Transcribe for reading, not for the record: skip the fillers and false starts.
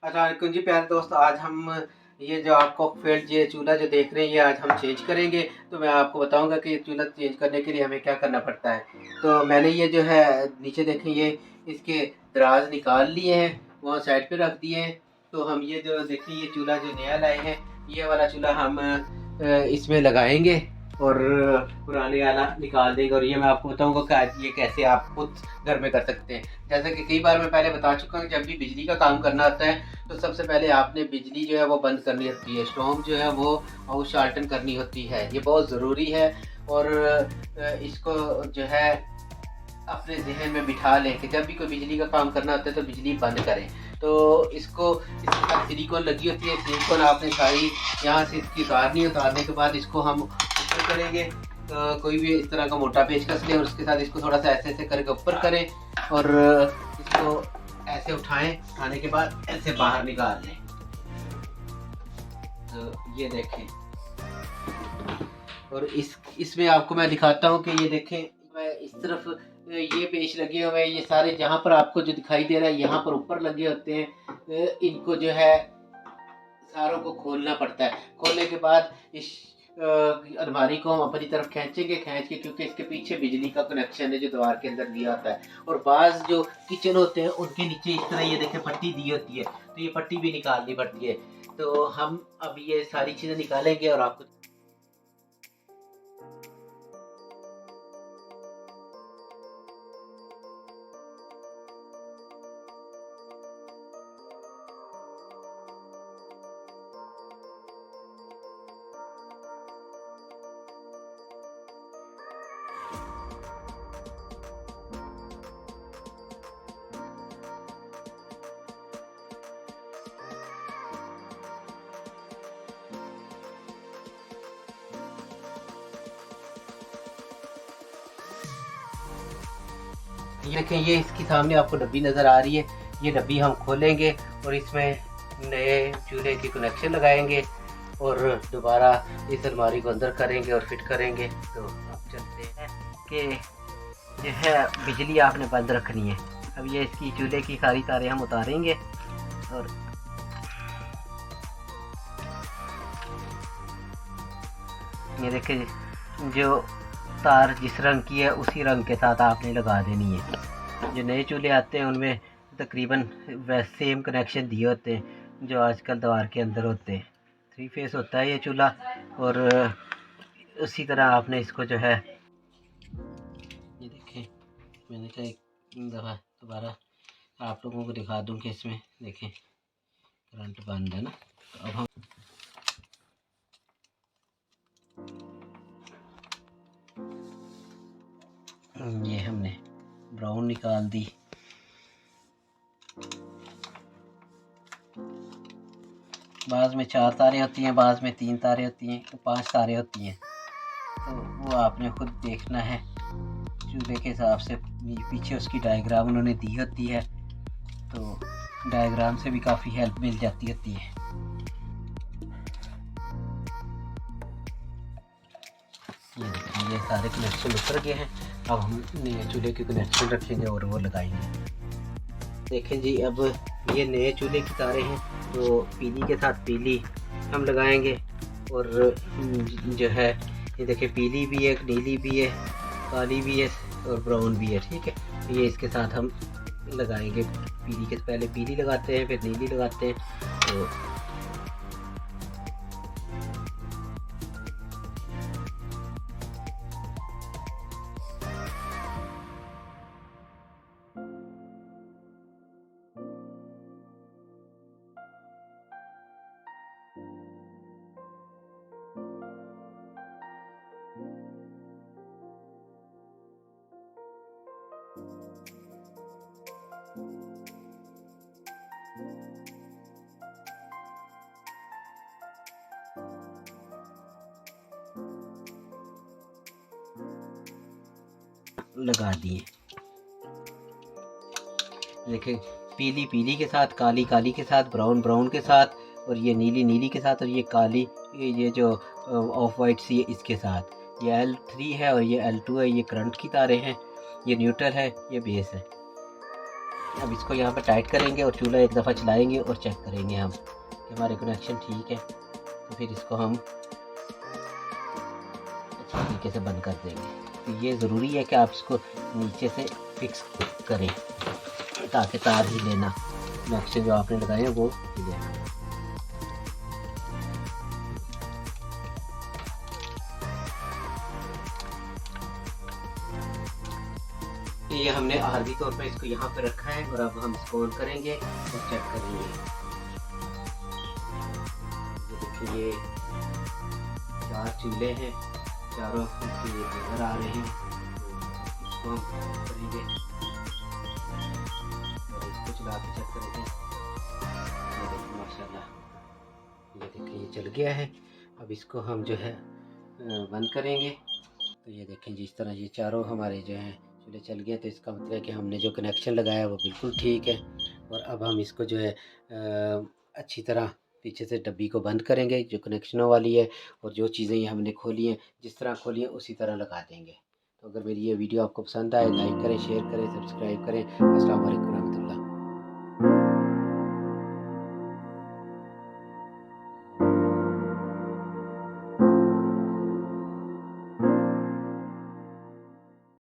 अस्सलाम वालेकुम जी प्यारे दोस्त। आज हम ये जो आप कॉकफील्ड ये चूल्हा जो देख रहे हैं ये आज हम चेंज करेंगे। तो मैं आपको बताऊंगा कि चूल्हा चेंज करने के लिए हमें क्या करना पड़ता है। तो मैंने ये जो है नीचे देखें ये इसके दराज निकाल लिए हैं, वहाँ साइड पे रख दिए हैं। तो हम ये जो देखें ये चूल्हा जो नया लाए हैं ये वाला चूल्हा हम इसमें लगाएंगे और पुराने वाला निकाल देंगे। और ये मैं आपको बताऊंगा कि ये कैसे आप खुद घर में कर सकते हैं। जैसा कि कई बार मैं पहले बता चुका हूँ, जब भी बिजली का काम करना होता है तो सबसे पहले आपने बिजली जो है वो बंद करनी होती है, स्टोव जो है वो आउट शार्टन करनी होती है। ये बहुत ज़रूरी है और इसको जो है अपने जहन में बिठा लें कि जब भी कोई बिजली का काम करना होता है तो बिजली बंद करें। तो इसको इसके साथ सिलिकॉन लगी होती है, सिलिकॉन आपने सारी यहाँ से इसकी उतारनी है। उतारने के बाद इसको हम ऊपर करेंगे। तो कोई भी इस तरह का मोटा पेचकस लें और उसके साथ इसको थोड़ा सा ऐसे ऐसे करके ऊपर करें और इसको ऐसे उठाएं। उठाने के बाद ऐसे बाहर निकाल लें। तो ये देखें और इसमें आपको मैं दिखाता हूँ कि ये देखें, मैं इस तरफ ये पेच लगे हुए हैं, ये सारे जहाँ पर आपको जो दिखाई दे रहा है यहाँ पर ऊपर लगे होते हैं। इनको जो है सारों को खोलना पड़ता है। खोलने के बाद इस अलमारी को हम अपनी तरफ खींचेंगे, खींच के, क्योंकि इसके पीछे बिजली का कनेक्शन है जो दीवार के अंदर दिया होता है। और बाज़ जो किचन होते हैं उनके नीचे इस तरह ये देखें पट्टी दी होती है, तो ये पट्टी भी निकालनी पड़ती है। तो हम अब ये सारी चीज़ें निकालेंगे और आपको ये देखें, ये इसके सामने आपको डब्बी नज़र आ रही है। ये डब्बी हम खोलेंगे और इसमें नए चूल्हे की कनेक्शन लगाएंगे और दोबारा इस अलमारी को अंदर करेंगे और फिट करेंगे। तो अब चलते हैं कि जो है बिजली आपने बंद रखनी है। अब ये इसकी चूल्हे की सारी तारें हम उतारेंगे और ये देखें जो तार जिस रंग की है उसी रंग के साथ आपने लगा देनी है। जो नए चूल्हे आते हैं उनमें तकरीबन वैसे सेम कनेक्शन दिए होते हैं जो आजकल दीवार के अंदर होते हैं। 3 फेस होता है ये चूल्हा और उसी तरह आपने इसको जो है ये देखें, मैंने कहा एक दफ़ा दोबारा आप लोगों को दिखा दूं कि इसमें देखें करंट बंद है ना। तो अब ये हमने ब्राउन निकाल दी। बाज़ में 4 तारें होती हैं, बाज़ में 3 तारें होती हैं, तो 5 तारें होती हैं। तो वो आपने खुद देखना है चूल्हे के हिसाब से। पीछे उसकी डायग्राम उन्होंने दी होती है, तो डायग्राम से भी काफ़ी हेल्प मिल जाती होती है। ये सारे कनेक्शन उतर गए हैं। अब हम नए चूल्हे के कनेक्शन रखेंगे और वो लगाएंगे। देखें जी, अब ये नए चूल्हे की तारें हैं, तो पीली के साथ पीली हम लगाएंगे और जो है ये देखें पीली भी है, नीली भी है, काली भी है और ब्राउन भी है। ठीक है, तो ये इसके साथ हम लगाएंगे। पीली के पहले पीली लगाते हैं, फिर नीली लगाते हैं। तो लगा दिए। देखें पीली पीली के साथ, काली काली के साथ, ब्राउन ब्राउन के साथ और ये नीली नीली के साथ और ये काली ये जो ऑफ वाइट सी है इसके साथ। ये L3 है और ये L2 है। ये करंट की तारें हैं, ये न्यूट्रल है, ये बेस है। अब इसको यहाँ पर टाइट करेंगे और चूल्हा एक दफ़ा चलाएंगे और चेक करेंगे हम कि हमारे कनेक्शन ठीक है, तो फिर इसको हम अच्छी तरीके से बंद कर देंगे। तो ये ज़रूरी है कि आप इसको नीचे से फिक्स करें ताकि तार ही लेना कनेक्शन जो आपने लगाए वो हिले। ये हमने आरजी तौर पर इसको यहाँ पे रखा है और अब हम इसको ऑन करेंगे और चेक करेंगे। ये देखिए, ये 4 चूल्हे हैं, चारों नज़र आ रहे हैं। तो इसको हम करेंगे और इसको चला के चेक करेंगे। ये देखिए माशाल्लाह, ये देखिए ये चल गया है। अब इसको हम जो है बंद करेंगे। तो ये देखें जिस तरह ये चारों हमारे जो हैं चूल्हे चल गए, तो इसका मतलब है कि हमने जो कनेक्शन लगाया वो बिल्कुल ठीक है। और अब हम इसको जो है अच्छी तरह पीछे से डब्बी को बंद करेंगे जो कनेक्शनों वाली है, और जो चीज़ें ये हमने खोली हैं जिस तरह खोली हैं उसी तरह लगा देंगे। तो अगर मेरी ये वीडियो आपको पसंद आए, लाइक करें, शेयर करें, सब्सक्राइब करें। अस्सलाम वालेकुम।